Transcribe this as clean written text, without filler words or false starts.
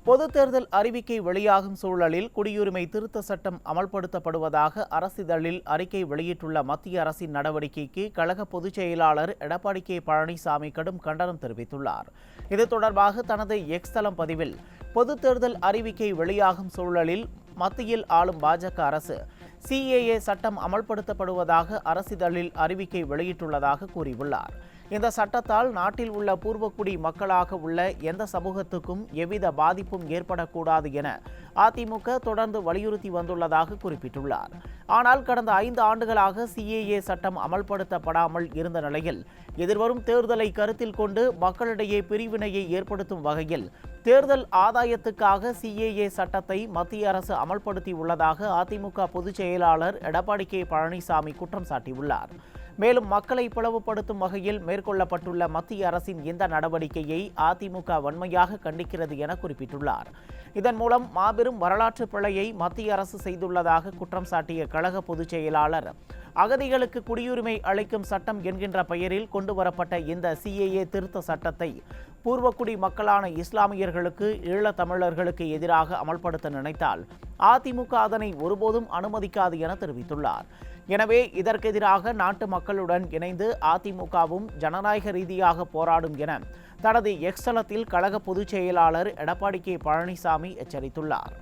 பொது தேர்தல் அறிவிக்கை வெளியாகும் சூழலில் குடியுரிமை திருத்த சட்டம் அமல்படுத்தப்படுவதாக அரசிதழில் அறிக்கை வெளியிட்டுள்ள மத்திய அரசின் நடவடிக்கைக்கு கழக பொதுச் செயலாளர் எடப்பாடி கே பழனிசாமி கடும் கண்டனம் தெரிவித்துள்ளார். இது தொடர்பாக தனது எக்ஸ் தளம் பதிவில் பொது தேர்தல் அறிவிக்கை வெளியாகும் சூழலில் மத்தியில் ஆளும் பாஜக அரசு CAA சட்டம் அமல்படுத்தப்படுவதாக அரசிதழில் அறிவிக்கை வெளியிட்டுள்ளதாக கூறியுள்ளார். இந்த சட்டத்தால் நாட்டில் உள்ள பூர்வக்குடி மக்களாக உள்ள எந்த சமூகத்துக்கும் எவ்வித பாதிப்பும் ஏற்படக்கூடாது என அதிமுக தொடர்ந்து வலியுறுத்தி வந்துள்ளதாக குறிப்பிட்டுள்ளார். ஆனால் கடந்த 5 ஆண்டுகளாக CAA சட்டம் அமல்படுத்தப்படாமல் இருந்த நிலையில் எதிர்வரும் தேர்தலை கருத்தில் கொண்டு மக்களிடையே பிரிவினையை ஏற்படுத்தும் வகையில் தேர்தல் ஆதாயத்துக்காக CAA சட்டத்தை மத்திய அரசு அமல்படுத்தி உள்ளதாக அதிமுக பொதுச் செயலாளர் எடப்பாடி கே பழனிசாமி குற்றம் சாட்டியுள்ளார். மேலும் மக்களை பிளவுபடுத்தும் வகையில் மேற்கொள்ளப்பட்டுள்ள மத்திய அரசின் இந்த நடவடிக்கையை அதிமுக வன்மையாக கண்டிக்கிறது என குறிப்பிட்டுள்ளார். இதன் மூலம் மாபெரும் வரலாற்று பிழையை மத்திய அரசு செய்துள்ளதாக குற்றம் சாட்டிய கழக பொதுச் செயலாளர், அகதிகளுக்கு குடியுரிமை அளிக்கும் சட்டம் என்கின்ற பெயரில் கொண்டுவரப்பட்ட இந்த CAA திருத்த சட்டத்தை பூர்வக்குடி மக்களான இஸ்லாமியர்களுக்கு, ஈழத்தமிழர்களுக்கு எதிராக அமல்படுத்த நினைத்தால் அதிமுக அதனை ஒருபோதும் அனுமதிக்காது என தெரிவித்துள்ளார். எனவே இதற்கெதிராக நாட்டு மக்களுடன் இணைந்து அதிமுகவும் ஜனநாயக ரீதியாக போராடும் என தனது எக்ஸ் தளத்தில் கழக பொதுச் செயலாளர் எடப்பாடி கே பழனிசாமி எச்சரித்துள்ளார்.